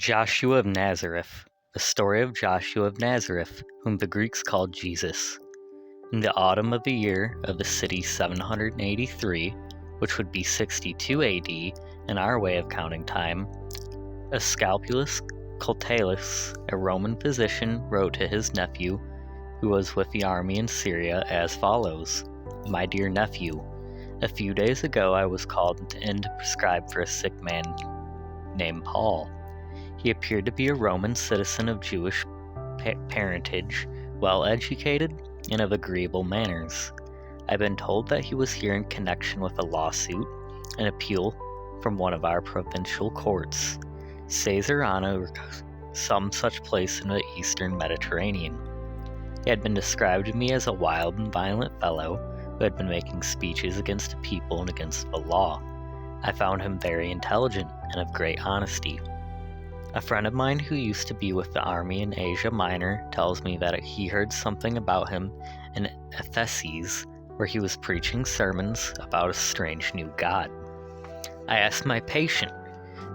Joshua of Nazareth, the story of Joshua of Nazareth, whom the Greeks called Jesus. In the autumn of the year of the city 783, which would be 62 AD in our way of counting time, Asclepius Cottalus, a Roman physician, wrote to his nephew, who was with the army in Syria, as follows: "My dear nephew, a few days ago I was called in to prescribe for a sick man named Paul. He appeared to be a Roman citizen of Jewish parentage, well educated, and of agreeable manners. I've been told that he was here in connection with a lawsuit, an appeal from one of our provincial courts, Caesarea or some such place in the eastern Mediterranean. He had been described to me as a wild and violent fellow who had been making speeches against the people and against the law. I found him very intelligent and of great honesty. A friend of mine who used to be with the army in Asia Minor tells me that he heard something about him in Ephesus, where he was preaching sermons about a strange new god. I asked my patient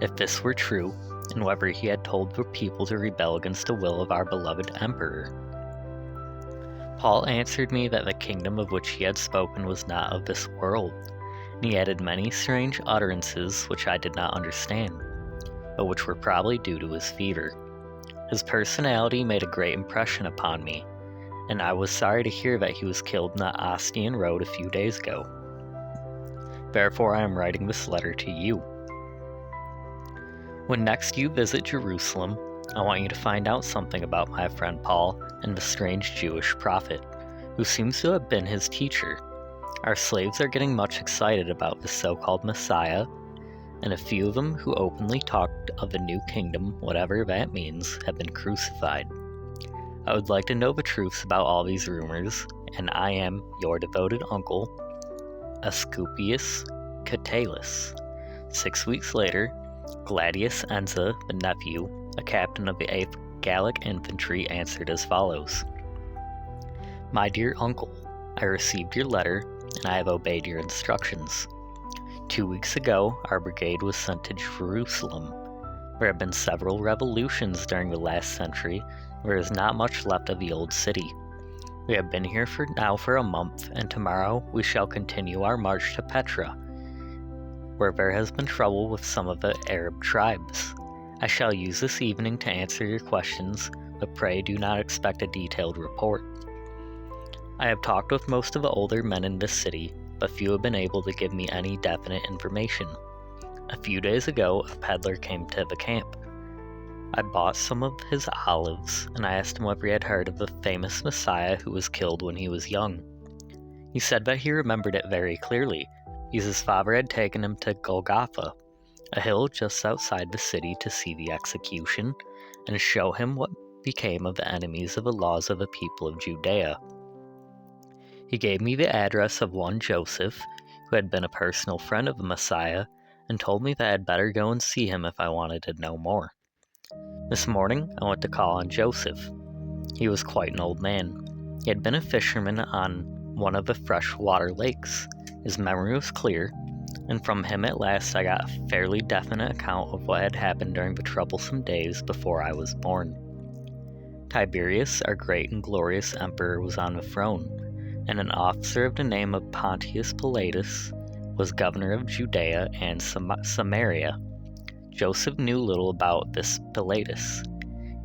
if this were true, and whether he had told the people to rebel against the will of our beloved emperor. Paul answered me that the kingdom of which he had spoken was not of this world, and he added many strange utterances which I did not understand, but which were probably due to his fever. His personality made a great impression upon me, and I was sorry to hear that he was killed in the Ostian road a few days ago. Therefore I am writing this letter to you. When next you visit Jerusalem, I want you to find out something about my friend Paul and the strange Jewish prophet, who seems to have been his teacher. Our slaves are getting much excited about the so-called Messiah, and a few of them who openly talked of a new kingdom, whatever that means, have been crucified. I would like to know the truths about all these rumors, and I am your devoted uncle, Asclepius Cottalus." 6 weeks later, Gladius Enza, the nephew, a captain of the 8th Gallic Infantry, answered as follows: "My dear uncle, I received your letter, and I have obeyed your instructions. 2 weeks ago, our brigade was sent to Jerusalem. There have been several revolutions during the last century. There is not much left of the old city. We have been here for a month, and tomorrow we shall continue our march to Petra, where there has been trouble with some of the Arab tribes. I shall use this evening to answer your questions, but pray do not expect a detailed report. I have talked with most of the older men in this city, but few have been able to give me any definite information. A few days ago, a peddler came to the camp. I bought some of his olives, and I asked him whether he had heard of the famous Messiah who was killed when he was young. He said that he remembered it very clearly, because his father had taken him to Golgotha, a hill just outside the city, to see the execution, and to show him what became of the enemies of the laws of the people of Judea. He gave me the address of one Joseph, who had been a personal friend of the Messiah, and told me that I had better go and see him if I wanted to know more. This morning I went to call on Joseph. He was quite an old man. He had been a fisherman on one of the freshwater lakes. His memory was clear, and from him at last I got a fairly definite account of what had happened during the troublesome days before I was born. Tiberius, our great and glorious emperor, was on the throne, and an officer of the name of Pontius Pilatus was governor of Judea and Samaria. Joseph knew little about this Pilatus.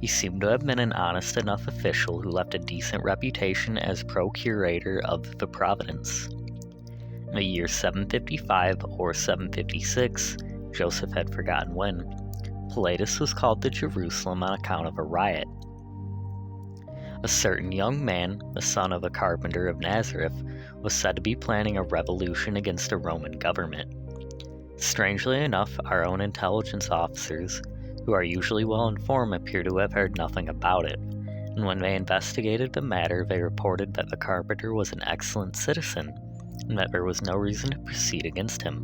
He seemed to have been an honest enough official who left a decent reputation as procurator of the province. In the year 755 or 756, Joseph had forgotten when, Pilatus was called to Jerusalem on account of a riot. A certain young man, the son of a carpenter of Nazareth, was said to be planning a revolution against the Roman government. Strangely enough, our own intelligence officers, who are usually well informed, appear to have heard nothing about it, and when they investigated the matter, they reported that the carpenter was an excellent citizen, and that there was no reason to proceed against him.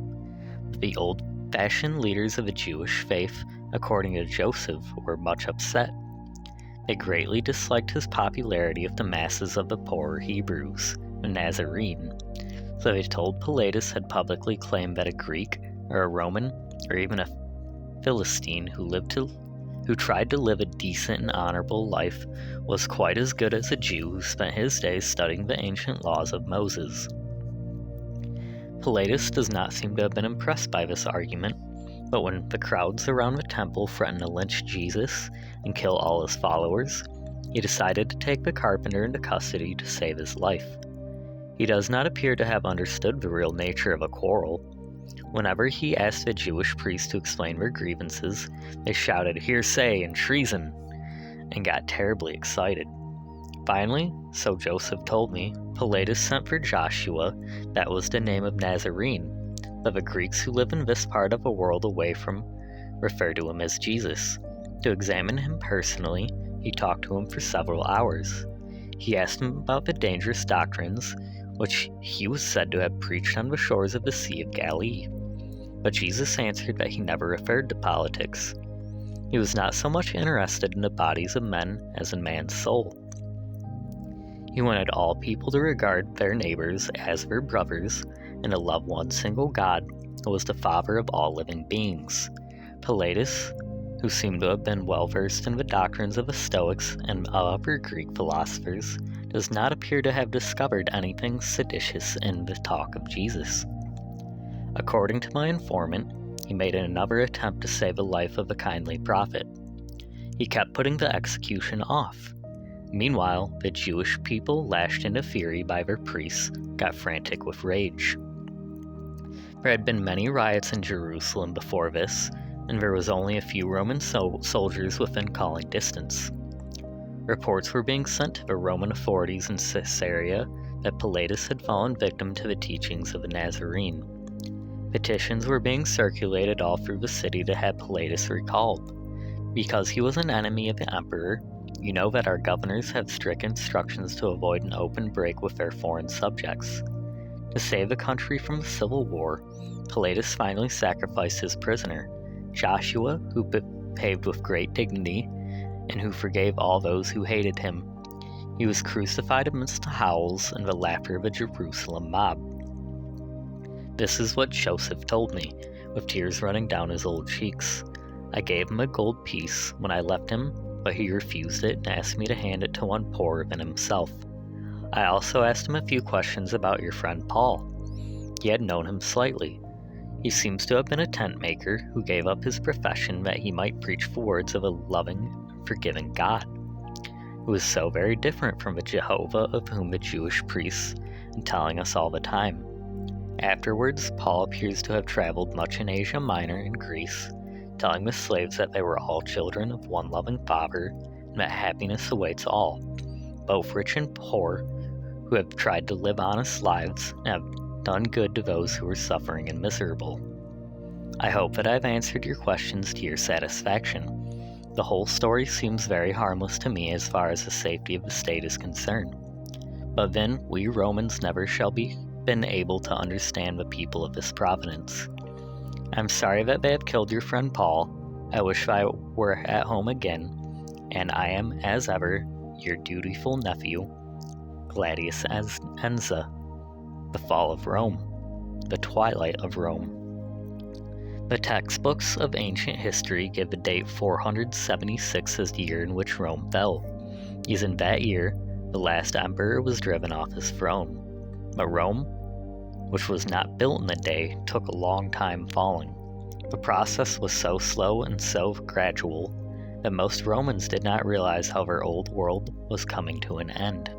But the old-fashioned leaders of the Jewish faith, according to Joseph, were much upset. They greatly disliked his popularity with the masses of the poorer Hebrews, the Nazarene, so they told Pilatus had publicly claimed that a Greek, or a Roman, or even a Philistine who who tried to live a decent and honorable life, was quite as good as a Jew who spent his days studying the ancient laws of Moses. Pilatus does not seem to have been impressed by this argument, but when the crowds around the temple threatened to lynch Jesus and kill all his followers, he decided to take the carpenter into custody to save his life. He does not appear to have understood the real nature of a quarrel. Whenever he asked the Jewish priests to explain their grievances, they shouted hearsay and treason, and got terribly excited. Finally, so Joseph told me, Pilatus sent for Joshua, that was the name of Nazarene, but the Greeks who live in this part of the world away from refer to him as Jesus. To examine him personally, he talked to him for several hours. He asked him about the dangerous doctrines which he was said to have preached on the shores of the Sea of Galilee. But Jesus answered that he never referred to politics. He was not so much interested in the bodies of men as in man's soul. He wanted all people to regard their neighbors as their brothers and to love one single God who was the Father of all living beings. Pilatus, who seemed to have been well versed in the doctrines of the Stoics and other Greek philosophers, does not appear to have discovered anything seditious in the talk of Jesus. According to my informant, he made another attempt to save the life of a kindly prophet. He kept putting the execution off. Meanwhile, the Jewish people, lashed into fury by their priests, got frantic with rage. There had been many riots in Jerusalem before this, and there was only a few Roman soldiers within calling distance. Reports were being sent to the Roman authorities in Caesarea that Pilatus had fallen victim to the teachings of the Nazarene. Petitions were being circulated all through the city to have Pilatus recalled. Because he was an enemy of the emperor, you know that our governors have strict instructions to avoid an open break with their foreign subjects. To save the country from the civil war, Pilatus finally sacrificed his prisoner, Joshua, who behaved with great dignity, and who forgave all those who hated him. He was crucified amidst the howls and the laughter of a Jerusalem mob. This is what Joseph told me, with tears running down his old cheeks. I gave him a gold piece when I left him, but he refused it and asked me to hand it to one poorer than himself. I also asked him a few questions about your friend Paul. He had known him slightly. He seems to have been a tent maker who gave up his profession that he might preach the words of a loving, forgiving God, who is so very different from the Jehovah of whom the Jewish priests are telling us all the time. Afterwards, Paul appears to have traveled much in Asia Minor and Greece, telling the slaves that they were all children of one loving Father, and that happiness awaits all, both rich and poor, who have tried to live honest lives and have done good to those who are suffering and miserable. I hope that I've answered your questions to your satisfaction. The whole story seems very harmless to me as far as the safety of the state is concerned. But then, we Romans never shall be been able to understand the people of this province. I'm sorry that they have killed your friend Paul. I wish I were at home again, and I am, as ever, your dutiful nephew, Gladius Enza. The Fall of Rome. The Twilight of Rome. The textbooks of ancient history give the date 476 as the year in which Rome fell. As in that year, the last emperor was driven off his throne. But Rome, which was not built in a day, took a long time falling. The process was so slow and so gradual that most Romans did not realize how their old world was coming to an end.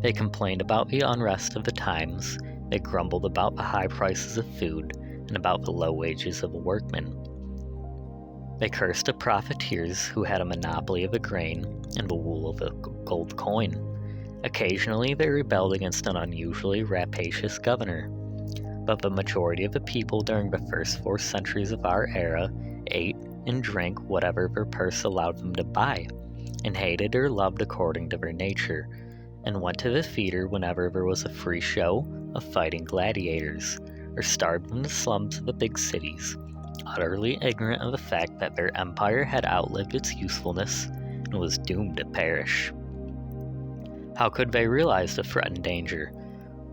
They complained about the unrest of the times, they grumbled about the high prices of food, and about the low wages of the workmen. They cursed the profiteers who had a monopoly of the grain and the wool of the gold coin. Occasionally they rebelled against an unusually rapacious governor, but the majority of the people during the first 4 centuries of our era ate and drank whatever their purse allowed them to buy, and hated or loved according to their nature, and went to the theater whenever there was a free show of fighting gladiators, or starved in the slums of the big cities, utterly ignorant of the fact that their empire had outlived its usefulness and was doomed to perish. How could they realize the threatened danger?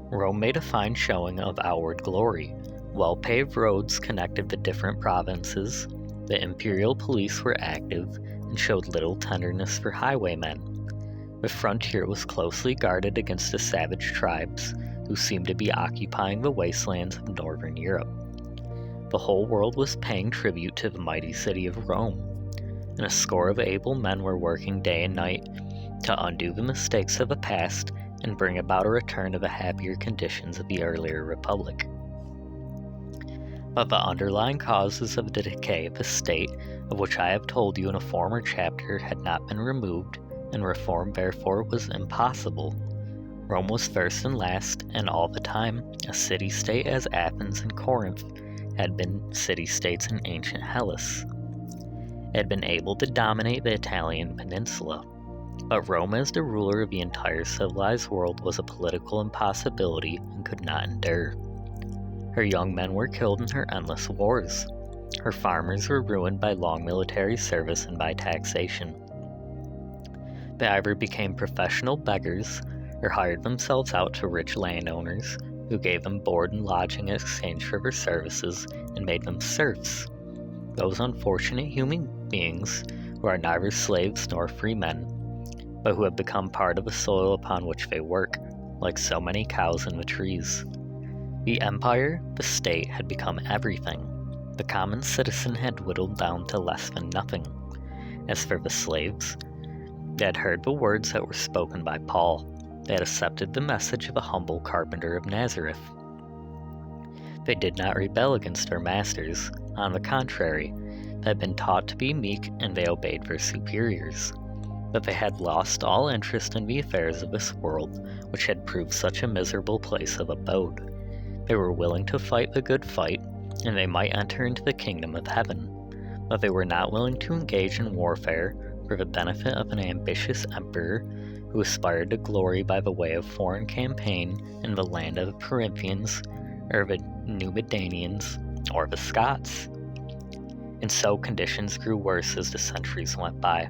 Rome made a fine showing of outward glory. Well-paved roads connected the different provinces. The imperial police were active and showed little tenderness for highwaymen. The frontier was closely guarded against the savage tribes who seemed to be occupying the wastelands of northern Europe. The whole world was paying tribute to the mighty city of Rome, and a score of able men were working day and night to undo the mistakes of the past and bring about a return to the happier conditions of the earlier republic. But the underlying causes of the decay of the state, of which I have told you in a former chapter, had not been removed, and reform therefore was impossible. Rome was first and last, and all the time, a city-state as Athens and Corinth had been city-states in ancient Hellas. It had been able to dominate the Italian peninsula, but Rome as the ruler of the entire civilized world was a political impossibility and could not endure. Her young men were killed in her endless wars. Her farmers were ruined by long military service and by taxation. They either became professional beggars or hired themselves out to rich landowners who gave them board and lodging in exchange for their services and made them serfs, those unfortunate human beings who are neither slaves nor free men, but who have become part of the soil upon which they work, like so many cows in the trees. The empire, the state, had become everything. The common citizen had whittled down to less than nothing. As for the slaves, they had heard the words that were spoken by Paul. They had accepted the message of a humble carpenter of Nazareth. They did not rebel against their masters. On the contrary, they had been taught to be meek and they obeyed their superiors. But they had lost all interest in the affairs of this world, which had proved such a miserable place of abode. They were willing to fight the good fight, and they might enter into the kingdom of heaven, but they were not willing to engage in warfare for the benefit of an ambitious emperor who aspired to glory by the way of foreign campaign in the land of the Corinthians, or the Numidians, or the Scots. And so conditions grew worse as the centuries went by.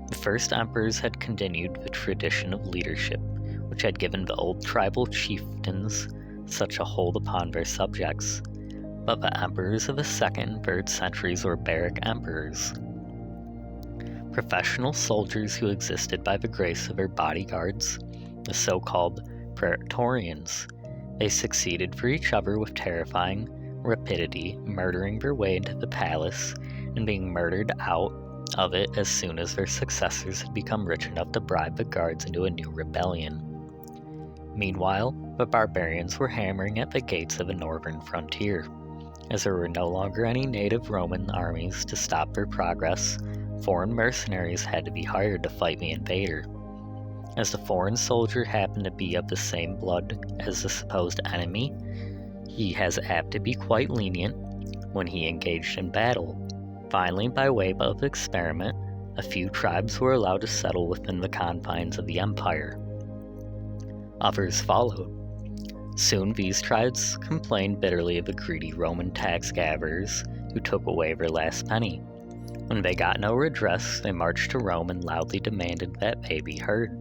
The first emperors had continued the tradition of leadership, which had given the old tribal chieftains such a hold upon their subjects. But the emperors of the 2nd and 3rd centuries were barrack emperors, professional soldiers who existed by the grace of their bodyguards, the so-called praetorians. They succeeded for each other with terrifying rapidity, murdering their way into the palace and being murdered out of it as soon as their successors had become rich enough to bribe the guards into a new rebellion. Meanwhile, the barbarians were hammering at the gates of the northern frontier. As there were no longer any native Roman armies to stop their progress, foreign mercenaries had to be hired to fight the invader. As the foreign soldier happened to be of the same blood as the supposed enemy, he was apt to be quite lenient when he engaged in battle. Finally, by way of experiment, a few tribes were allowed to settle within the confines of the empire. Others followed. Soon these tribes complained bitterly of the greedy Roman tax gatherers who took away their last penny. When they got no redress, they marched to Rome and loudly demanded that they be heard.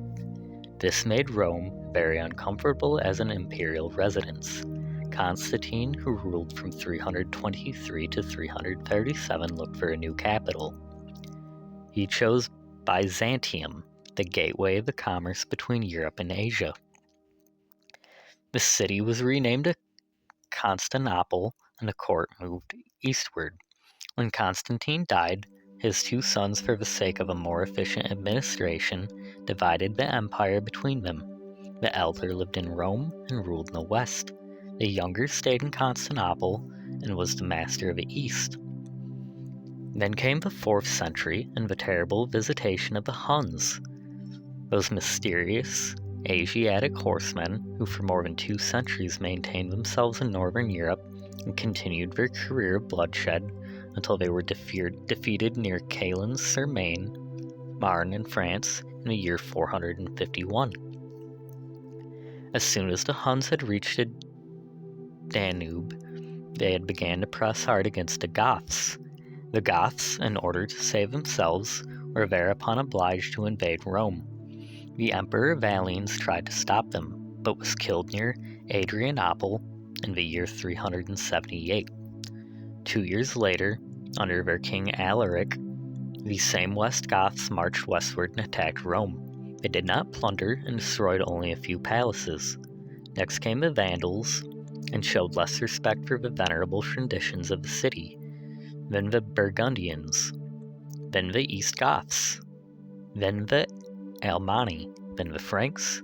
This made Rome very uncomfortable as an imperial residence. Constantine, who ruled from 323 to 337, looked for a new capital. He chose Byzantium, the gateway of the commerce between Europe and Asia. The city was renamed to Constantinople, and the court moved eastward. When Constantine died, his two sons, for the sake of a more efficient administration, divided the empire between them. The elder lived in Rome and ruled in the west. The younger stayed in Constantinople and was the master of the east. Then came the 4th century and the terrible visitation of the Huns, those mysterious Asiatic horsemen who for more than 2 centuries maintained themselves in northern Europe and continued their career of bloodshed until they were defeated near Chalons-sur-Marne, Marne in France, in the year 451. As soon as the Huns had reached the Danube, they had began to press hard against the Goths. The Goths, in order to save themselves, were thereupon obliged to invade Rome. The Emperor Valens tried to stop them, but was killed near Adrianople in the year 378. 2 years later, Under their king Alaric, these same West Goths marched westward and attacked Rome. They did not plunder and destroyed only a few palaces. Next came the Vandals, and showed less respect for the venerable traditions of the city. Then the Burgundians, then the East Goths, then the Alemanni, then the Franks.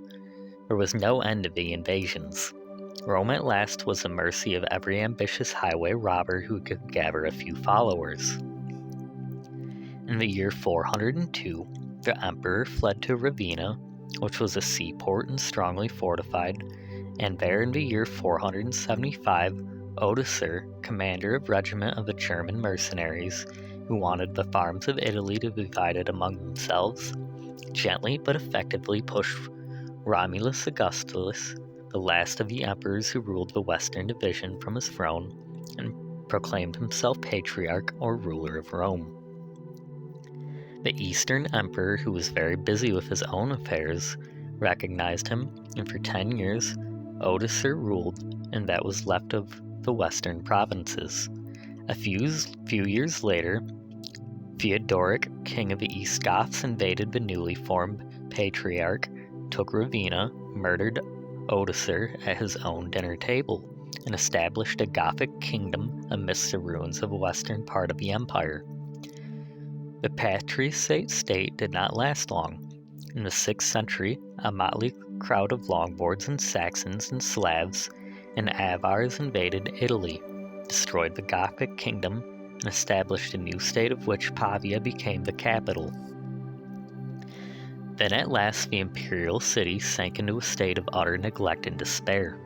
There was no end to the invasions. Rome at last was the mercy of every ambitious highway robber who could gather a few followers. In the year 402, the emperor fled to Ravenna, which was a seaport and strongly fortified, and there in the year 475, Odoacer, commander of regiment of the German mercenaries, who wanted the farms of Italy to be divided among themselves, gently but effectively pushed Romulus Augustulus, the last of the emperors who ruled the western division, from his throne, and proclaimed himself patriarch or ruler of Rome. The eastern emperor, who was very busy with his own affairs, recognized him, and for 10 years Odoacer ruled, and that was left of the western provinces. A few years later, Theodoric, king of the East Goths, invaded the newly formed patriarch, took Ravenna, murdered Odoacer at his own dinner table, and established a Gothic kingdom amidst the ruins of the western part of the empire. The patricide state did not last long. In the 6th century, a motley crowd of Lombards and Saxons and Slavs and Avars invaded Italy, destroyed the Gothic kingdom, and established a new state of which Pavia became the capital. Then at last the imperial city sank into a state of utter neglect and despair.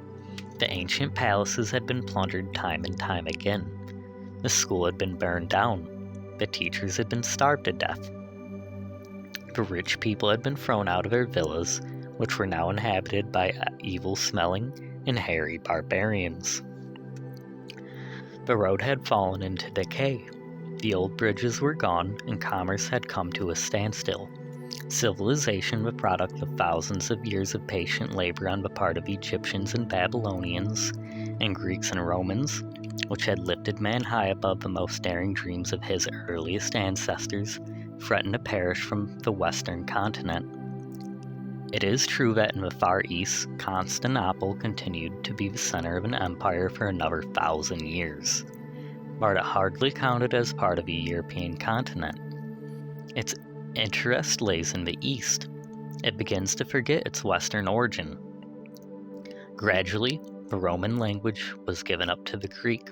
The ancient palaces had been plundered time and time again. The school had been burned down. The teachers had been starved to death. The rich people had been thrown out of their villas, which were now inhabited by evil-smelling and hairy barbarians. The road had fallen into decay. The old bridges were gone, and commerce had come to a standstill. Civilization, the product of thousands of years of patient labor on the part of Egyptians and Babylonians, and Greeks and Romans, which had lifted man high above the most daring dreams of his earliest ancestors, threatened to perish from the western continent. It is true that in the Far East, Constantinople continued to be the center of an empire for another 1,000 years, but it hardly counted as part of the European continent. Its interest lays in the East. It begins to forget its western origin. Gradually, the Roman language was given up to the Greek.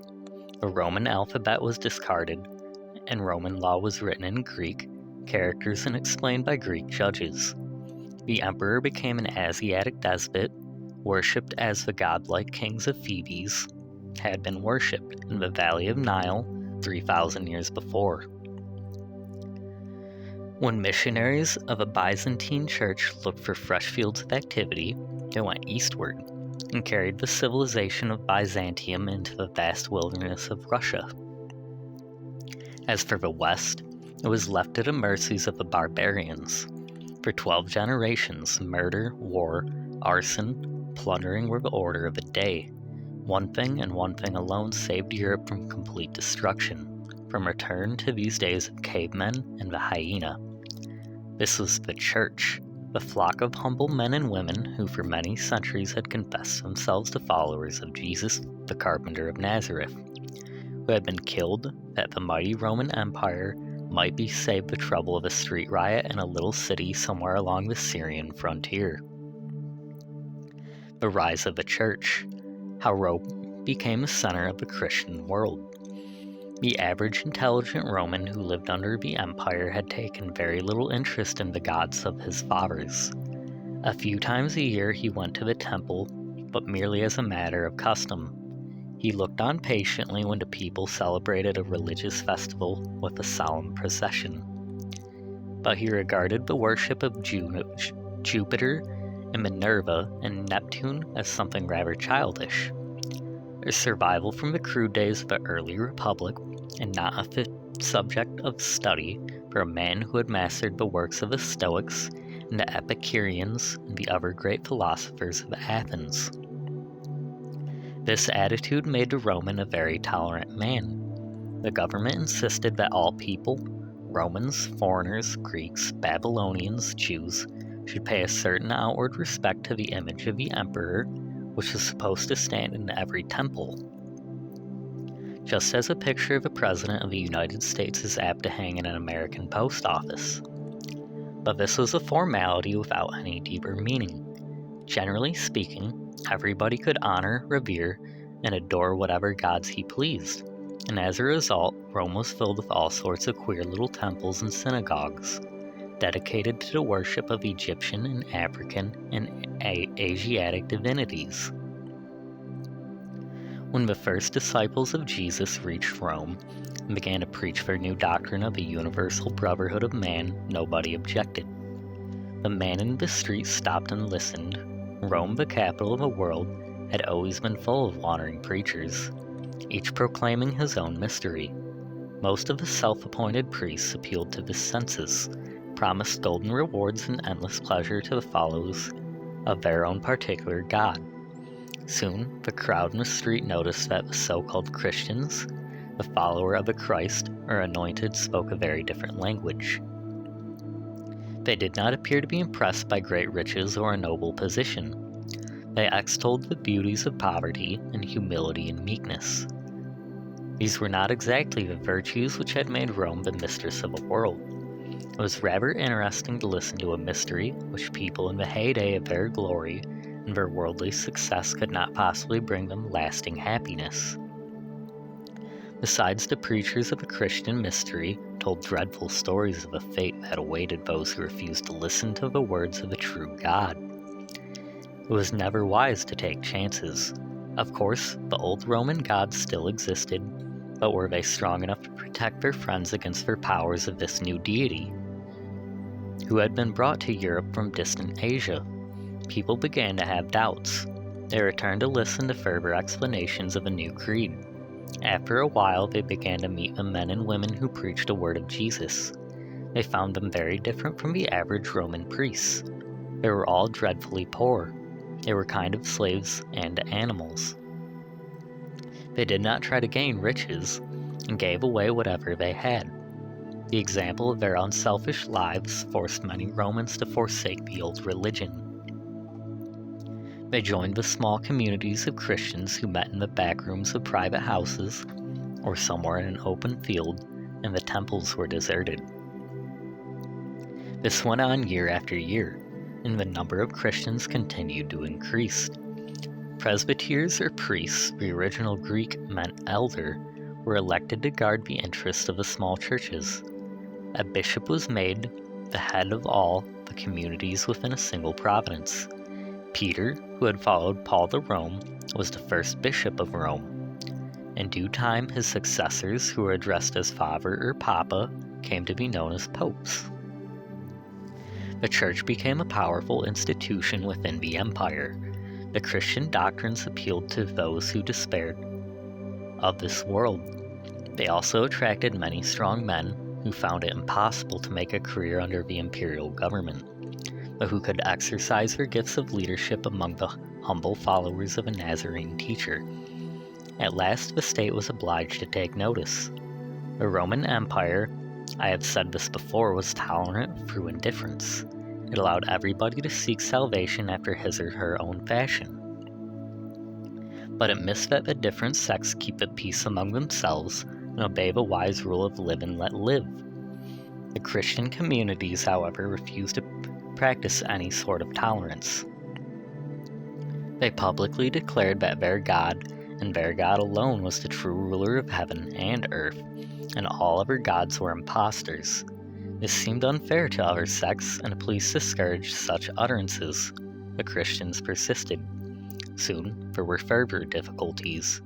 The Roman alphabet was discarded, and Roman law was written in Greek characters and explained by Greek judges. The emperor became an Asiatic despot, worshipped as the godlike kings of Thebes had been worshipped in the Valley of Nile 3,000 years before. When missionaries of a Byzantine church looked for fresh fields of activity, they went eastward and carried the civilization of Byzantium into the vast wilderness of Russia. As for the West, it was left to the mercies of the barbarians. For 12 generations, murder, war, arson, plundering were the order of the day. One thing and one thing alone saved Europe from complete destruction, from return to these days of cavemen and the hyena. This was the church, the flock of humble men and women who for many centuries had confessed themselves to followers of Jesus, the carpenter of Nazareth, who had been killed that the mighty Roman Empire might be saved the trouble of a street riot in a little city somewhere along the Syrian frontier. The rise of the church, how Rome became the center of the Christian world. The average intelligent Roman who lived under the empire had taken very little interest in the gods of his fathers. A few times a year he went to the temple, but merely as a matter of custom. He looked on patiently when the people celebrated a religious festival with a solemn procession. But he regarded the worship of Jupiter and Minerva and Neptune as something rather childish. Their survival from the crude days of the early republic, and not a fit subject of study for a man who had mastered the works of the Stoics and the Epicureans and the other great philosophers of Athens. This attitude made the Roman a very tolerant man. The government insisted that all people, Romans, foreigners, Greeks, Babylonians, Jews, should pay a certain outward respect to the image of the emperor, which was supposed to stand in every temple. Just as a picture of a president of the United States is apt to hang in an American post office. But this was a formality without any deeper meaning. Generally speaking, everybody could honor, revere, and adore whatever gods he pleased, and as a result, Rome was filled with all sorts of queer little temples and synagogues, dedicated to the worship of Egyptian and African and Asiatic divinities. When the first disciples of Jesus reached Rome and began to preach their new doctrine of the universal brotherhood of man, nobody objected. The man in the street stopped and listened. Rome, the capital of the world, had always been full of wandering preachers, each proclaiming his own mystery. Most of the self-appointed priests appealed to the senses, promised golden rewards and endless pleasure to the followers of their own particular god. Soon, the crowd in the street noticed that the so-called Christians, the follower of the Christ, or anointed, spoke a very different language. They did not appear to be impressed by great riches or a noble position. They extolled the beauties of poverty and humility and meekness. These were not exactly the virtues which had made Rome the mistress of the world. It was rather interesting to listen to a mystery which people in the heyday of their glory and their worldly success could not possibly bring them lasting happiness. Besides, the preachers of the Christian mystery told dreadful stories of a fate that awaited those who refused to listen to the words of the true God. It was never wise to take chances. Of course, the old Roman gods still existed, but were they strong enough to protect their friends against their powers of this new deity, who had been brought to Europe from distant Asia? People began to have doubts. They returned to listen to further explanations of a new creed. After a while, they began to meet the men and women who preached the word of Jesus. They found them very different from the average Roman priests. They were all dreadfully poor. They were kind of slaves and animals. They did not try to gain riches, and gave away whatever they had. The example of their unselfish lives forced many Romans to forsake the old religion. They joined the small communities of Christians who met in the back rooms of private houses, or somewhere in an open field, and the temples were deserted. This went on year after year, and the number of Christians continued to increase. Presbyters or priests, the original Greek meant elder, were elected to guard the interests of the small churches. A bishop was made the head of all the communities within a single province. Peter, who had followed Paul to Rome, was the first bishop of Rome. In due time, his successors, who were addressed as Father or Papa, came to be known as popes. The church became a powerful institution within the empire. The Christian doctrines appealed to those who despaired of this world. They also attracted many strong men who found it impossible to make a career under the imperial government, but who could exercise their gifts of leadership among the humble followers of a Nazarene teacher. At last, the state was obliged to take notice. The Roman Empire, I have said this before, was tolerant through indifference. It allowed everybody to seek salvation after his or her own fashion. But it missed that the different sects keep at peace among themselves and obey the wise rule of live and let live. The Christian communities, however, refused to practice any sort of tolerance. They publicly declared that their God, and their God alone, was the true ruler of heaven and earth, and all other gods were impostors. This seemed unfair to other sects, and the police discouraged such utterances. The Christians persisted. Soon, there were further difficulties.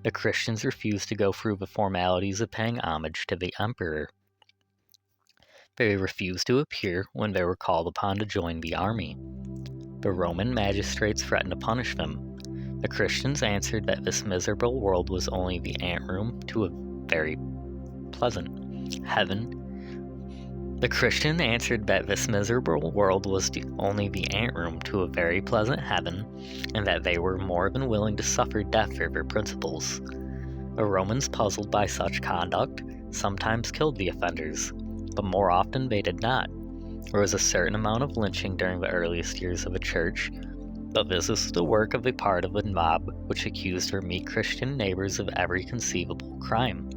The Christians refused to go through the formalities of paying homage to the emperor. They refused to appear when they were called upon to join the army. The Roman magistrates threatened to punish them. The Christians answered that this miserable world was only the anteroom to a very pleasant heaven. The Christian answered that this miserable world was only the anteroom to a very pleasant heaven, and that they were more than willing to suffer death for their principles. The Romans, puzzled by such conduct, sometimes killed the offenders, but more often they did not. There was a certain amount of lynching during the earliest years of the church, but this was the work of a part of the mob which accused their meek Christian neighbors of every conceivable crime,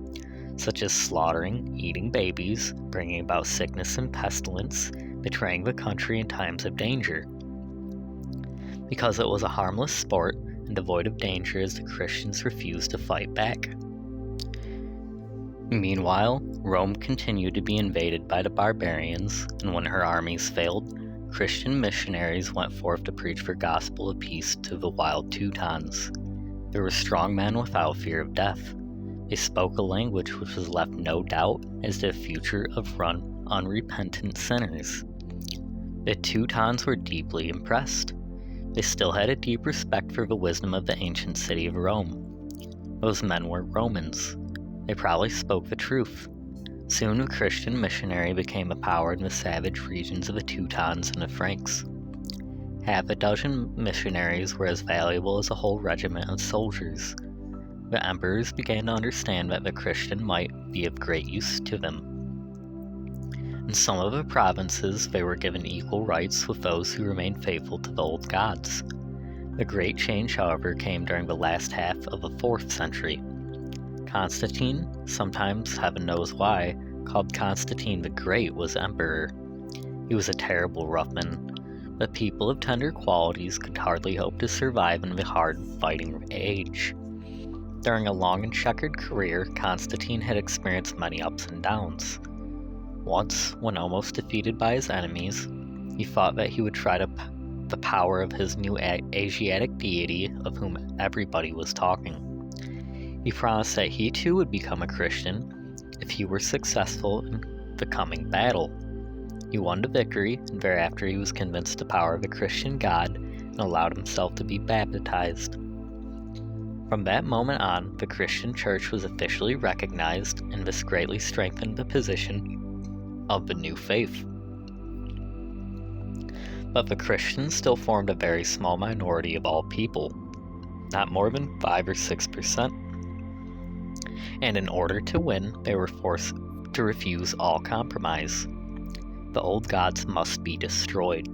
such as slaughtering, eating babies, bringing about sickness and pestilence, betraying the country in times of danger. Because it was a harmless sport and devoid of danger, as the Christians refused to fight back. Meanwhile, Rome continued to be invaded by the barbarians, and when her armies failed, Christian missionaries went forth to preach the gospel of peace to the wild Teutons. They were strong men without fear of death. They spoke a language which was left no doubt as to the future of unrepentant sinners. The Teutons were deeply impressed. They still had a deep respect for the wisdom of the ancient city of Rome. Those men were Romans. They probably spoke the truth. Soon a Christian missionary became a power in the savage regions of the Teutons and the Franks. Half a dozen missionaries were as valuable as a whole regiment of soldiers. The emperors began to understand that the Christian might be of great use to them. In some of the provinces, they were given equal rights with those who remained faithful to the old gods. The great change, however, came during the last half of the 4th century. Constantine, sometimes, heaven knows why, called Constantine the Great, was emperor. He was a terrible roughman, but people of tender qualities could hardly hope to survive in the hard fighting age. During a long and checkered career, Constantine had experienced many ups and downs. Once, when almost defeated by his enemies, he thought that he would try the power of his new Asiatic deity of whom everybody was talking. He promised that he too would become a Christian if he were successful in the coming battle. He won the victory, and thereafter he was convinced of the power of the Christian God and allowed himself to be baptized. From that moment on, the Christian church was officially recognized, and this greatly strengthened the position of the new faith. But the Christians still formed a very small minority of all people, not more than 5 or 6%. And in order to win, they were forced to refuse all compromise. The old gods must be destroyed.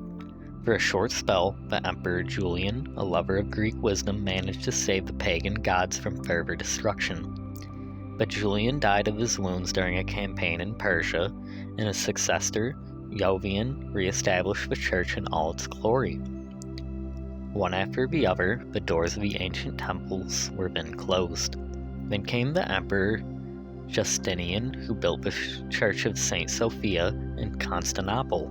For a short spell, the Emperor Julian, a lover of Greek wisdom, managed to save the pagan gods from further destruction. But Julian died of his wounds during a campaign in Persia, and his successor, Jovian, re-established the church in all its glory. One after the other, the doors of the ancient temples were then closed. Then came the Emperor Justinian, who built the Church of St. Sophia in Constantinople,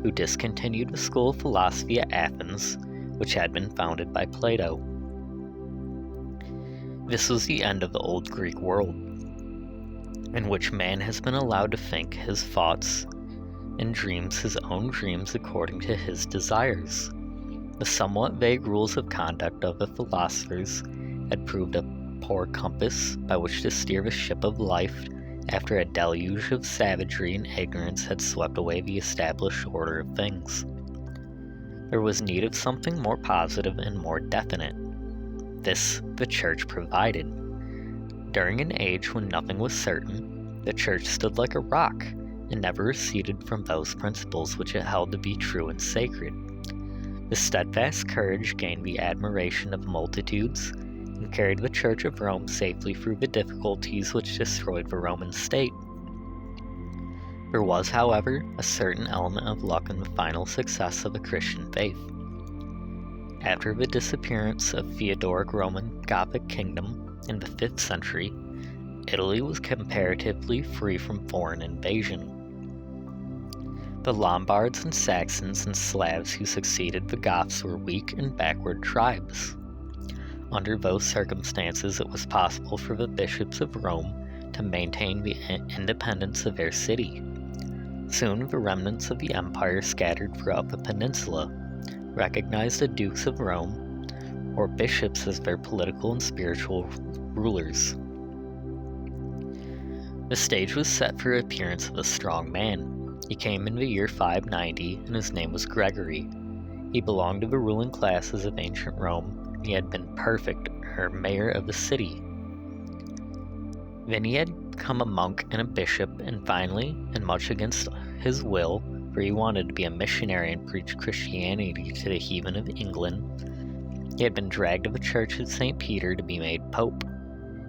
who discontinued the school of philosophy at Athens, which had been founded by Plato. This was the end of the old Greek world, in which man has been allowed to think his thoughts and dreams his own dreams according to his desires. The somewhat vague rules of conduct of the philosophers had proved a poor compass by which to steer the ship of life after a deluge of savagery and ignorance had swept away the established order of things. There was need of something more positive and more definite. This the church provided. During an age when nothing was certain, the church stood like a rock and never receded from those principles which it held to be true and sacred. The steadfast courage gained the admiration of multitudes and carried the Church of Rome safely through the difficulties which destroyed the Roman state. There was, however, a certain element of luck in the final success of the Christian faith. After the disappearance of Theodoric Roman Gothic kingdom in the 5th century, Italy was comparatively free from foreign invasion. The Lombards and Saxons and Slavs who succeeded the Goths were weak and backward tribes. Under those circumstances, it was possible for the bishops of Rome to maintain the independence of their city. Soon, the remnants of the empire scattered throughout the peninsula recognized the dukes of Rome, or bishops, as their political and spiritual rulers. The stage was set for the appearance of a strong man. He came in the year 590, and his name was Gregory. He belonged to the ruling classes of ancient Rome. He had been perfect, or mayor of the city. Vinny had become a monk and a bishop, and finally, and much against his will, for he wanted to be a missionary and preach Christianity to the heathen of England, he had been dragged to the church of St. Peter to be made pope.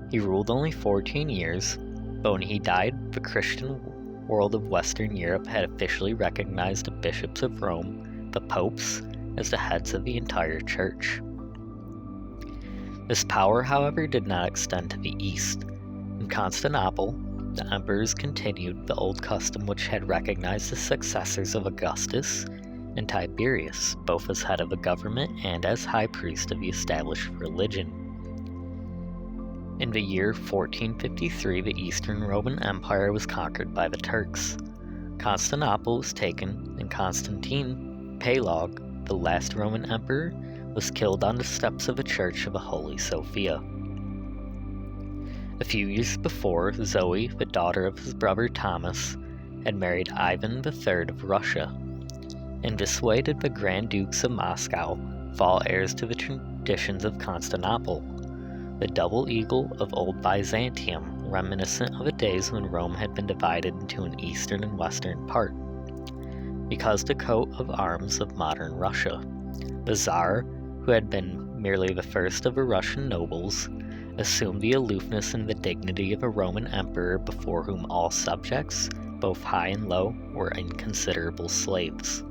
He ruled only 14 years, but when he died, the Christian world of Western Europe had officially recognized the bishops of Rome, the popes, as the heads of the entire church. This power, however, did not extend to the east. In Constantinople, the emperors continued the old custom which had recognized the successors of Augustus and Tiberius, both as head of the government and as high priest of the established religion. In the year 1453, the Eastern Roman Empire was conquered by the Turks. Constantinople was taken, and Constantine Pelag, the last Roman emperor, was killed on the steps of the Church of the Holy Sophia. A few years before, Zoe, the daughter of his brother Thomas, had married Ivan III of Russia. In this way did the Grand Dukes of Moscow fall heirs to the traditions of Constantinople, the double eagle of old Byzantium, reminiscent of the days when Rome had been divided into an eastern and western part. Because the coat of arms of modern Russia, the Tsar, who had been merely the first of the Russian nobles, assumed the aloofness and the dignity of a Roman emperor before whom all subjects, both high and low, were inconsiderable slaves.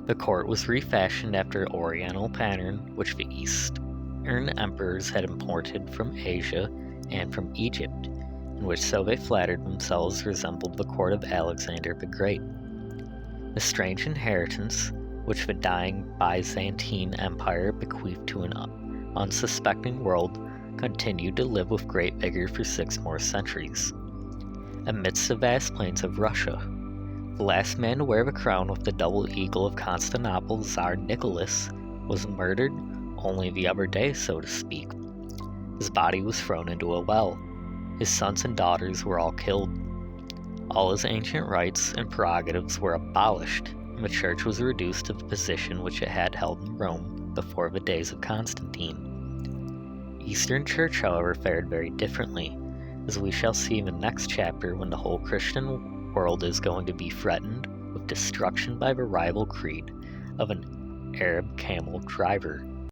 The court was refashioned after an Oriental pattern which the Eastern emperors had imported from Asia and from Egypt, and which, so they flattered themselves, resembled the court of Alexander the Great. The strange inheritance which the dying Byzantine Empire bequeathed to an unsuspecting world continued to live with great vigor for 6 more centuries. Amidst the vast plains of Russia, the last man to wear the crown with the double eagle of Constantinople, Tsar Nicholas, was murdered only the other day, so to speak. His body was thrown into a well. His sons and daughters were all killed. All his ancient rights and prerogatives were abolished, and the church was reduced to the position which it had held in Rome before the days of Constantine. Eastern Church, however, fared very differently, as we shall see in the next chapter, when the whole Christian world is going to be threatened with destruction by the rival creed of an Arab camel driver.